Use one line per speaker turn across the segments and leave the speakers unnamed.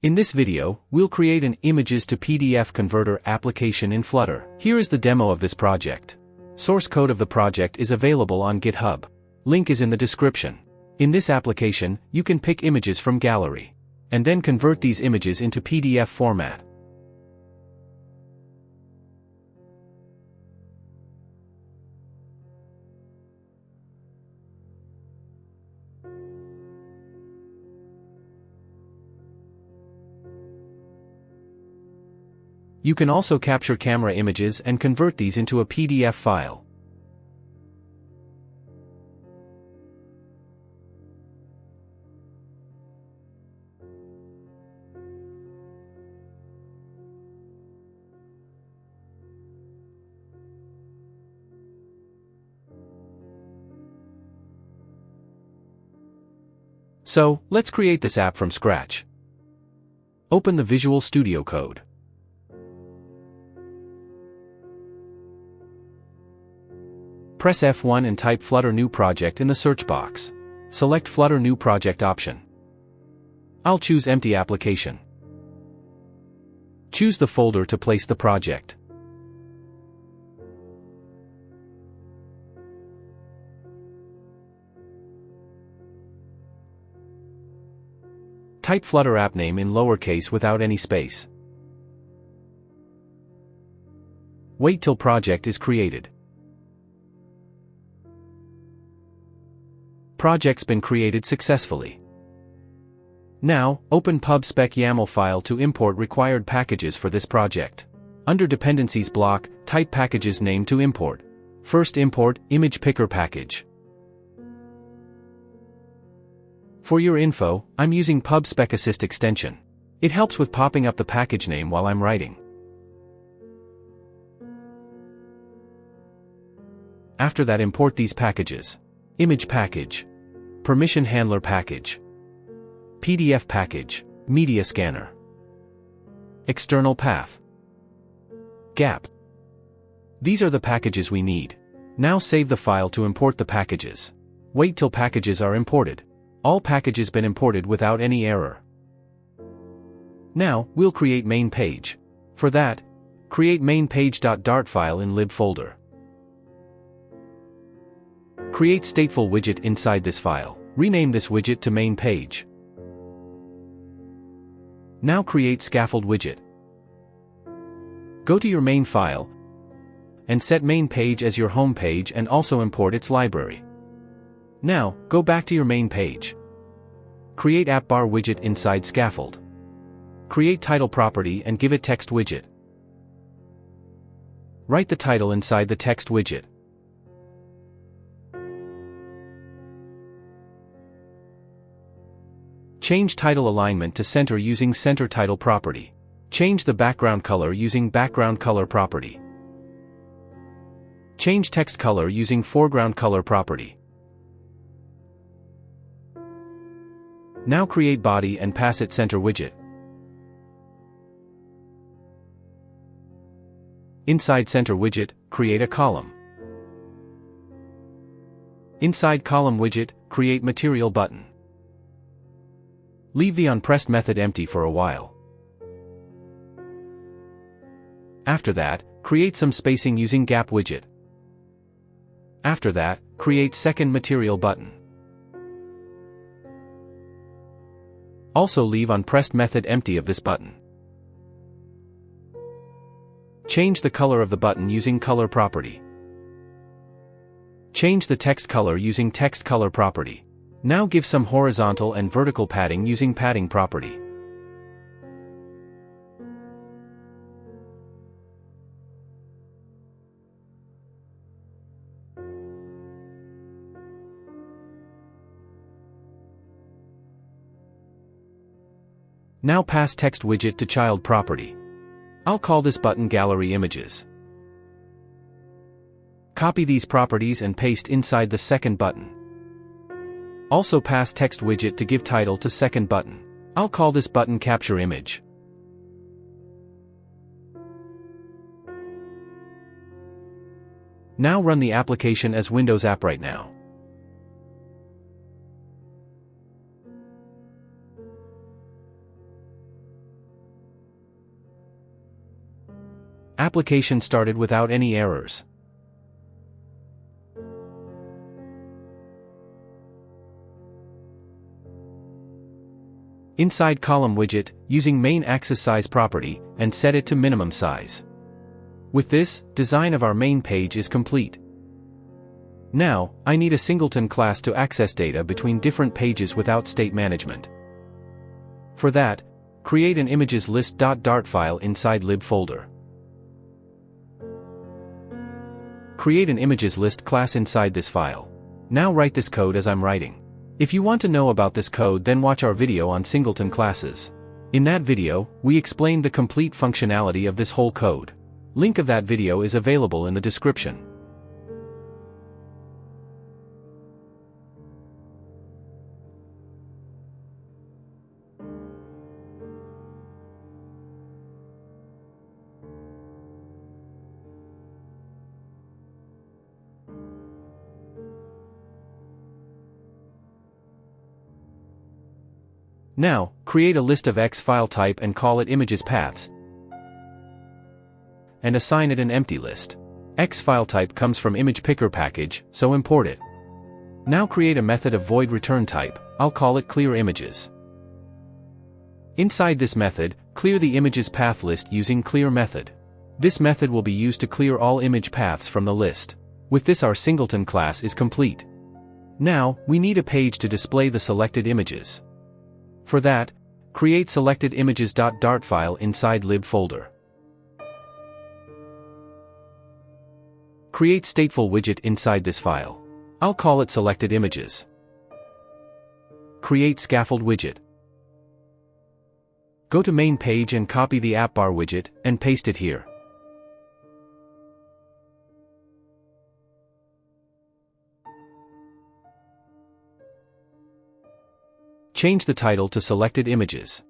In this video, we'll create an images to PDF converter application in Flutter. Here is the demo of this project. Source code of the project is available on GitHub. Link is in the description. In this application, you can pick images from gallery, and then convert these images into PDF format. You can also capture camera images and convert these into a PDF file. So, let's create this app from scratch. Open the Visual Studio Code. Press F1 and type Flutter New Project in the search box. Select Flutter New Project option. I'll choose Empty Application. Choose the folder to place the project. Type Flutter app name in lowercase without any space. Wait till project is created. Project's been created successfully. Now, open pub/spec YAML file to import required packages for this project. Under Dependencies block, type package's name to import. First import, Image Picker package. For your info, I'm using pub/spec assist extension. It helps with popping up the package name while I'm writing. After that, import these packages. Image package, permission handler package, PDF package, media scanner, external path, gap. These are the packages we need. Now save the file to import the packages. Wait till packages are imported. All packages been imported without any error. Now, we'll create main page. For that, create mainpage.dart file in lib folder. Create stateful widget inside this file. Rename this widget to main page. Now create scaffold widget. Go to your main file and set main page as your home page and also import its library. Now, go back to your main page. Create app bar widget inside scaffold. Create title property and give it text widget. Write the title inside the text widget. Change title alignment to center using center title property. Change the background color using background color property. Change text color using foreground color property. Now create body and pass it center widget. Inside center widget, create a column. Inside column widget, create material button. Leave the onPressed method empty for a while. After that, create some spacing using gap widget. After that, create second material button. Also leave onPressed method empty of this button. Change the color of the button using color property. Change the text color using text color property. Now give some horizontal and vertical padding using padding property. Now pass text widget to child property. I'll call this button Gallery Images. Copy these properties and paste inside the second button. Also pass text widget to give title to second button. I'll call this button Capture Image. Now run the application as Windows app right now. Application started without any errors. Inside column widget, using main axis size property, and set it to minimum size. With this, design of our main page is complete. Now, I need a Singleton class to access data between different pages without state management. For that, create an imageslist.dart file inside lib folder. Create an imageslist class inside this file. Now write this code as I'm writing. If you want to know about this code, then watch our video on Singleton classes. In that video, we explained the complete functionality of this whole code. Link of that video is available in the description. Now, create a list of X file type and call it images paths, and assign it an empty list. X file type comes from image picker package, so import it. Now create a method of void return type, I'll call it clear images. Inside this method, clear the images path list using clear method. This method will be used to clear all image paths from the list. With this, our Singleton class is complete. Now, we need a page to display the selected images. For that, create selectedimages.dart file inside lib folder. Create stateful widget inside this file. I'll call it selected images. Create scaffold widget. Go to main page and copy the app bar widget and paste it here. Change the title to selected images.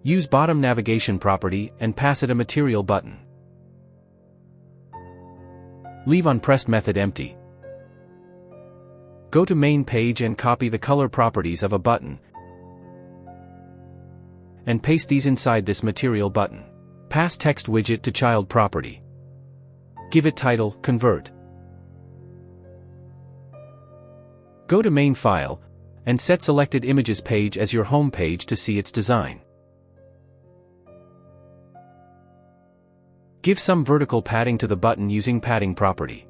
Use bottom navigation property and pass it a material button. Leave onPressed method empty. Go to main page and copy the color properties of a button and paste these inside this material button. Pass text widget to child property. Give it title, convert. Go to main file, and set selected images page as your home page to see its design. Give some vertical padding to the button using padding property.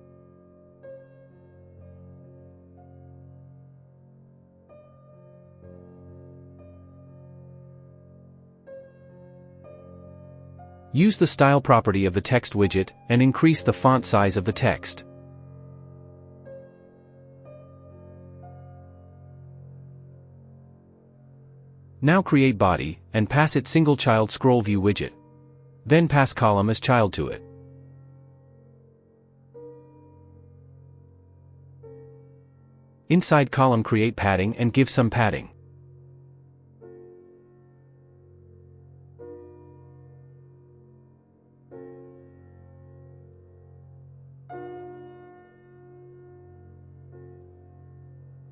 Use the style property of the text widget, and increase the font size of the text. Now create body, and pass it single child scroll view widget. Then pass column as child to it. Inside column create padding and give some padding.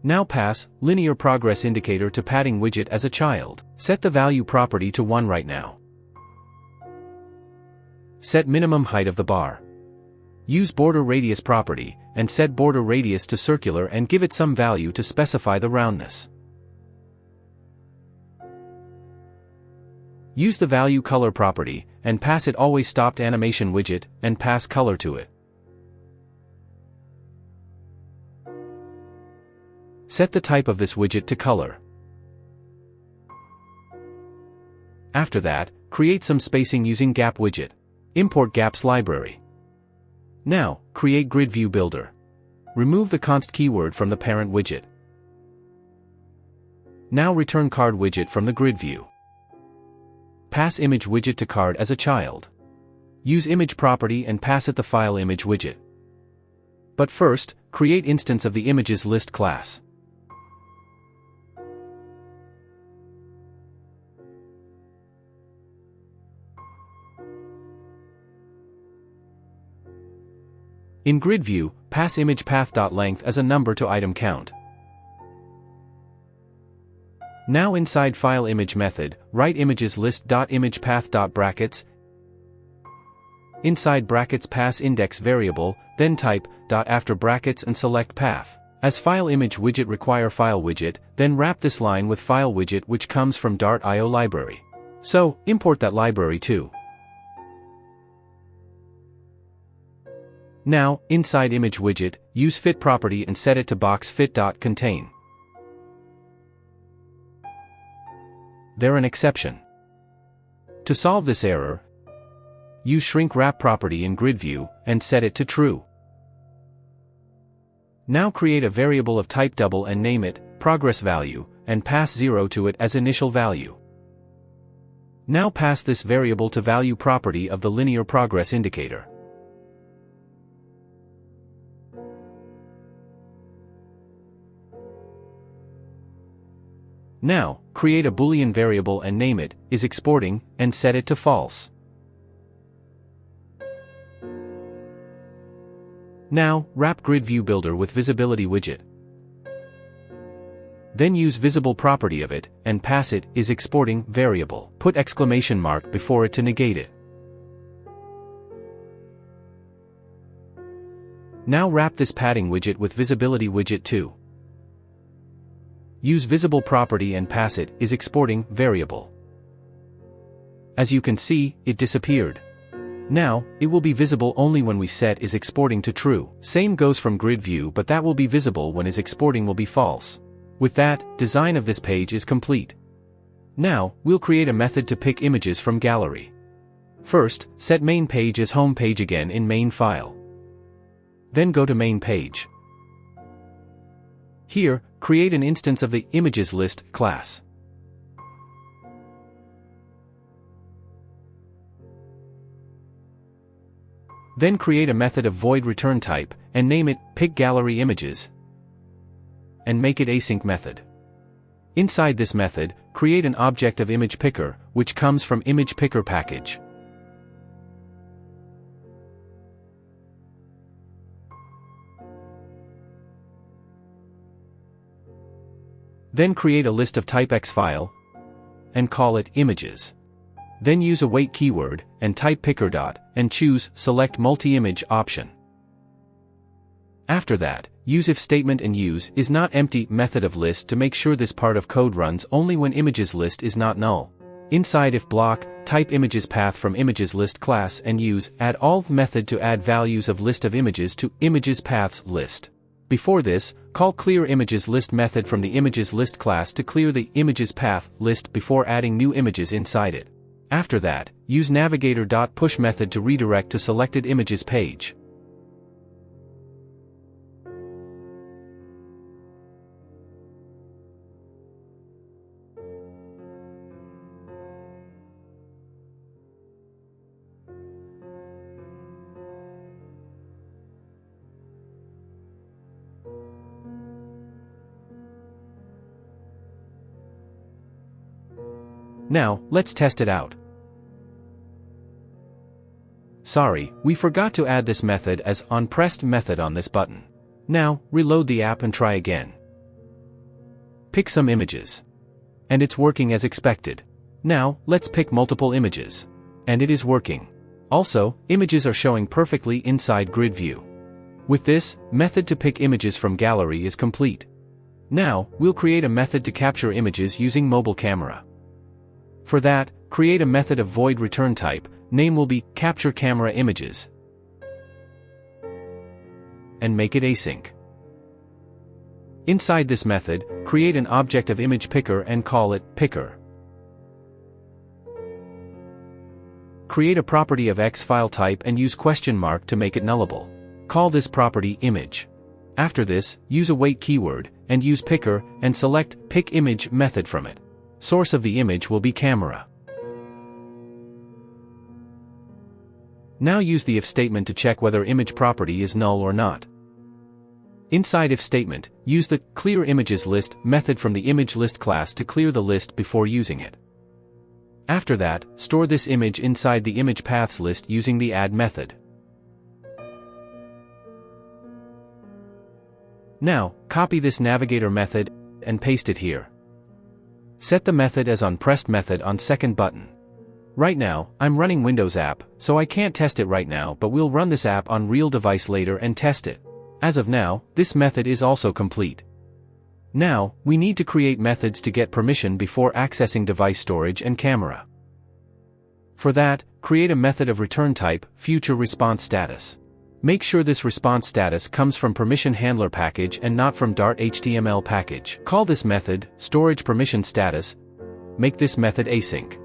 Now pass linear progress indicator to padding widget as a child. Set the value property to 1 right now. Set minimum height of the bar. Use border radius property, and set border radius to circular and give it some value to specify the roundness. Use the value color property, and pass it always stopped animation widget, and pass color to it. Set the type of this widget to color. After that, create some spacing using gap widget. Import gaps library. Now, create grid view builder. Remove the const keyword from the parent widget. Now return card widget from the grid view. Pass image widget to card as a child. Use image property and pass it the file image widget. But first, create instance of the images list class. In grid view, pass image path.length as a number to item count. Now inside file image method, write images list.imagePath.brackets. Inside brackets pass index variable, then type dot after brackets and select path. As file image widget require file widget, then wrap this line with file widget which comes from Dart.io library. So, import that library too. Now, inside image widget, use fit property and set it to box fit.contain. There's an exception. To solve this error, use shrink wrap property in grid view and set it to true. Now create a variable of type double and name it progress value and pass 0 to it as initial value. Now pass this variable to value property of the linear progress indicator. Now, create a Boolean variable and name it is exporting and set it to false. Now, wrap grid view builder with visibility widget. Then use visible property of it and pass it is exporting variable. Put exclamation mark before it to negate it. Now wrap this padding widget with visibility widget too. Use visible property and pass it is exporting variable. As you can see, it disappeared. Now, it will be visible only when we set is exporting to true. Same goes from grid view, but that will be visible when is exporting will be false. With that, design of this page is complete. Now, we'll create a method to pick images from gallery. First, set main page as home page again in main file. Then go to main page. Here, create an instance of the images list class. Then create a method of void return type, and name it pick gallery images, and make it async method. Inside this method, create an object of image picker, which comes from image picker package. Then create a list of type X file, and call it images. Then use a wait keyword, and type picker dot, and choose select multi-image option. After that, use if statement and use is not empty method of list to make sure this part of code runs only when images list is not null. Inside if block, type images path from images list class and use add all method to add values of list of images to images paths list. Before this, call clear images list method from the images list class to clear the images path list before adding new images inside it. After that, use navigator.push method to redirect to selected images page. Now, let's test it out. Sorry, we forgot to add this method as onPressed method on this button. Now, reload the app and try again. Pick some images. And it's working as expected. Now, let's pick multiple images. And it is working. Also, images are showing perfectly inside grid view. With this, method to pick images from gallery is complete. Now, we'll create a method to capture images using mobile camera. For that, create a method of void return type, name will be capture camera images, and make it async. Inside this method, create an object of image picker and call it picker. Create a property of X file type and use question mark to make it nullable. Call this property image. After this, use a wait keyword, and use picker, and select pick image method from it. Source of the image will be camera. Now use the if statement to check whether image property is null or not. Inside if statement, use the clear images list method from the image list class to clear the list before using it. After that, store this image inside the image paths list using the add method. Now, copy this navigator method and paste it here. Set the method as onPressed method on second button. Right now, I'm running Windows app, so I can't test it right now, but we'll run this app on real device later and test it. As of now, this method is also complete. Now, we need to create methods to get permission before accessing device storage and camera. For that, create a method of return type, future response status. Make sure this response status comes from permission handler package and not from Dart HTML package. Call this method, storage permission status. Make this method async.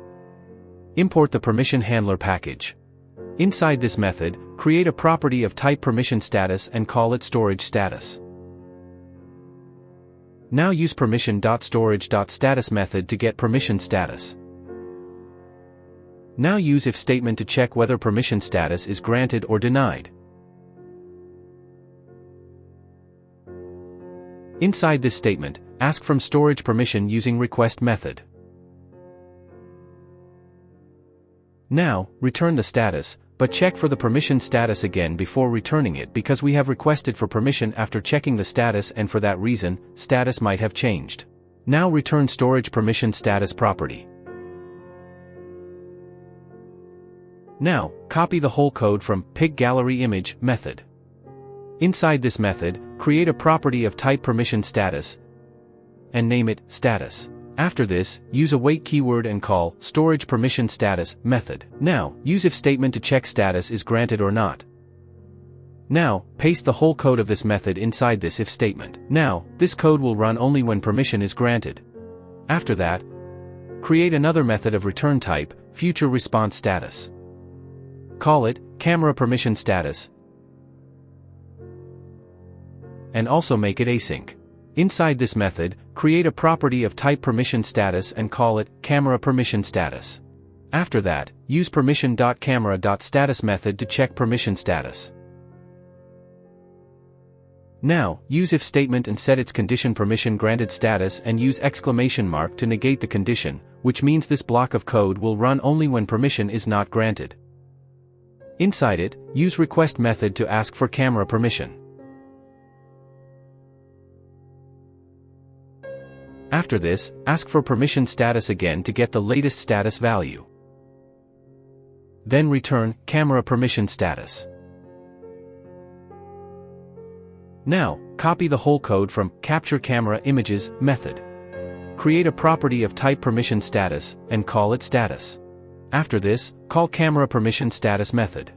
Import the permission handler package. Inside this method, create a property of type permission status and call it storage status. Now use permission.storage.status method to get permission status. Now use if statement to check whether permission status is granted or denied. Inside this statement, ask from storage permission using request method. Now, return the status, but check for the permission status again before returning it because we have requested for permission after checking the status, and for that reason, status might have changed. Now return storage permission status property. Now, copy the whole code from pick gallery image method. Inside this method, create a property of type permission status and name it status. After this, use await keyword and call storage permission status method. Now, use if statement to check status is granted or not. Now, paste the whole code of this method inside this if statement. Now, this code will run only when permission is granted. After that, create another method of return type, future response status. Call it camera permission status and also make it async. Inside this method, create a property of type permission status and call it camera permission status. After that, use permission.camera.status method to check permission status. Now, use if statement and set its condition permission granted status and use exclamation mark to negate the condition, which means this block of code will run only when permission is not granted. Inside it, use request method to ask for camera permission. After this, ask for permission status again to get the latest status value. Then return camera permission status. Now, copy the whole code from capture camera images method. Create a property of type permission status and call it status. After this, call camera permission status method.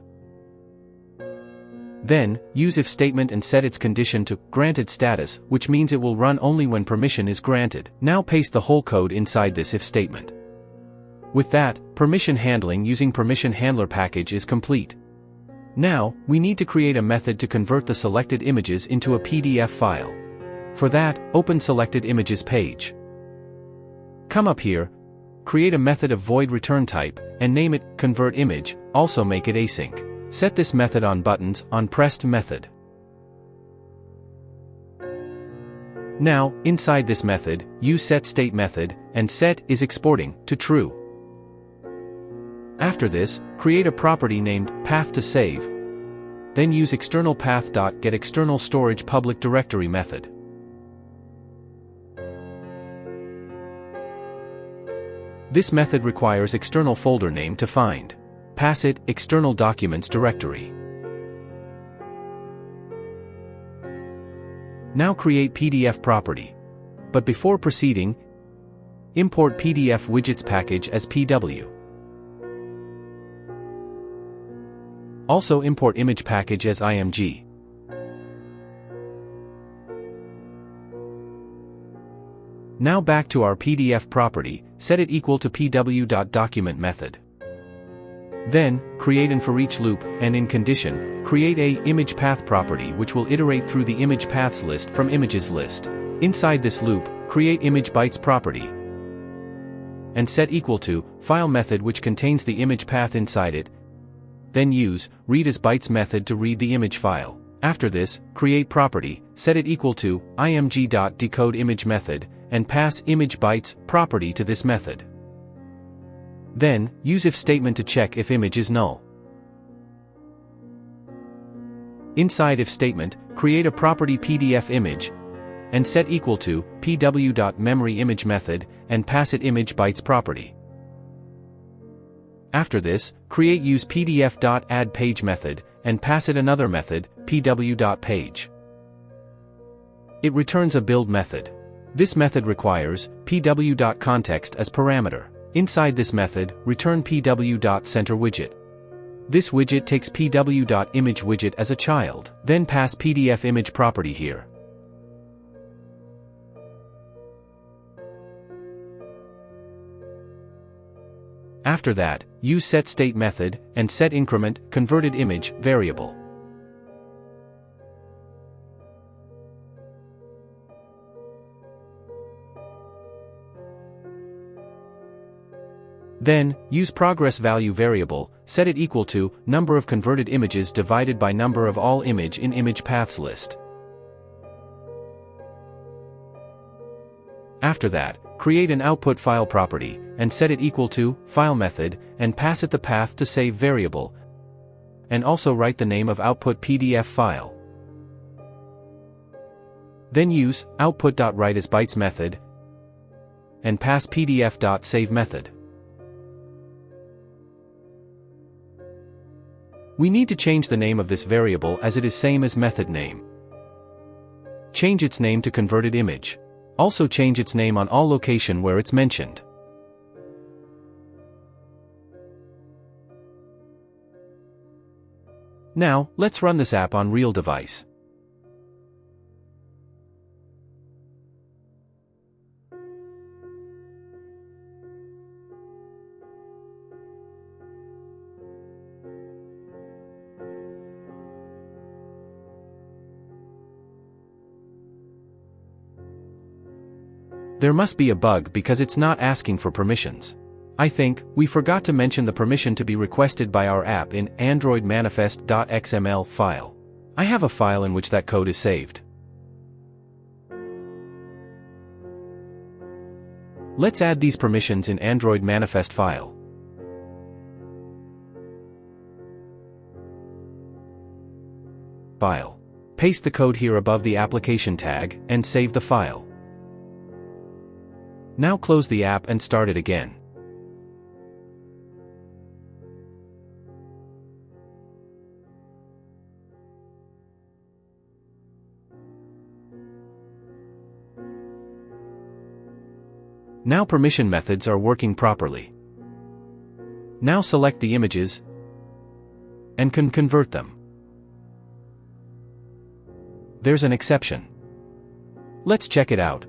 Then, use if statement and set its condition to granted status, which means it will run only when permission is granted. Now paste the whole code inside this if statement. With that, permission handling using permission handler package is complete. Now, we need to create a method to convert the selected images into a PDF file. For that, open selected images page. Come up here, create a method of void return type, and name it convert image, also make it async. Set this method on buttons, onPressed method. Now, inside this method, use setState method, and set is exporting to true. After this, create a property named path to save. Then use external path.getExternalStorage public directory method. This method requires external folder name to find. Pass it external documents directory. Now create PDF property. But before proceeding, import PDF widgets package as PW. Also import image package as IMG. Now back to our PDF property, set it equal to pw.document method. Then, create an for each loop, and in condition, create a image path property which will iterate through the image paths list from images list. Inside this loop, create image bytes property and set equal to file method which contains the image path inside it. Then use read as bytes method to read the image file. After this, create property, set it equal to img.decodeImage method, and pass image bytes property to this method. Then, use if statement to check if image is null. Inside if statement, create a property PDF image, and set equal to pw.memoryImage method, and pass it image bytes property. After this, create use pdf.addPage method, and pass it another method, pw.page. It returns a build method. This method requires pw.context as parameter. Inside this method, return pw.centerWidget. This widget takes pw.image widget as a child, then pass PDF image property here. After that, use setState method, and set increment converted image variable. Then, use progress value variable, set it equal to number of converted images divided by number of all image in image paths list. After that, create an output file property, and set it equal to file method, and pass it the path to save variable, and also write the name of output PDF file. Then use output.writeAsBytes method, and pass pdf.save method. We need to change the name of this variable as it is same as method name. Change its name to converted image. Also change its name on all location where it's mentioned. Now, let's run this app on real device. There must be a bug because it's not asking for permissions. I think we forgot to mention the permission to be requested by our app in Android manifest.xml file. I have a file in which that code is saved. Let's add these permissions in Android manifest file. File. Paste the code here above the application tag, and save the file. Now close the app and start it again. Now permission methods are working properly. Now select the images and convert them. There's an exception. Let's check it out.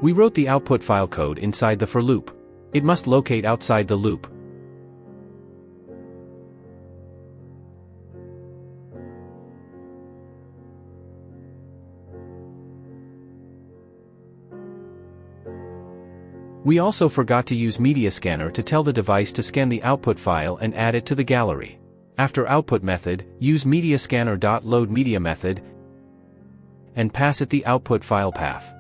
We wrote the output file code inside the for loop. It must locate outside the loop. We also forgot to use Media Scanner to tell the device to scan the output file and add it to the gallery. After output method, use mediascanner.loadMedia method and pass it the output file path.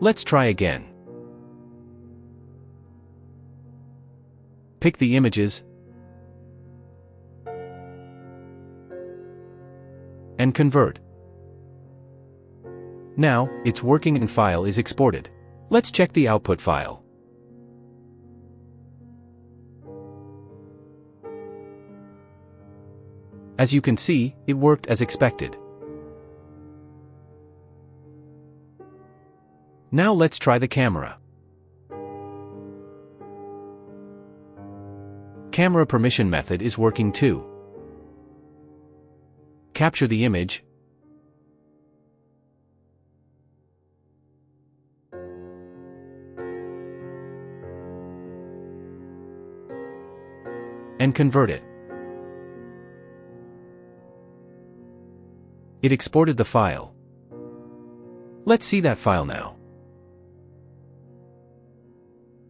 Let's try again. Pick the images and convert. Now, it's working and file is exported. Let's check the output file. As you can see, it worked as expected. Now let's try the camera. Camera permission method is working too. Capture the image. And convert it. It exported the file. Let's see that file now.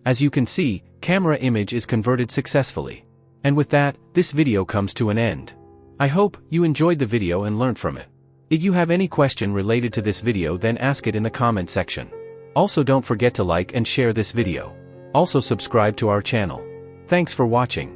As you can see, camera image is converted successfully. And with that, this video comes to an end. I hope you enjoyed the video and learned from it. If you have any question related to this video, then ask it in the comment section. Also, don't forget to like and share this video. Also subscribe to our channel. Thanks for watching.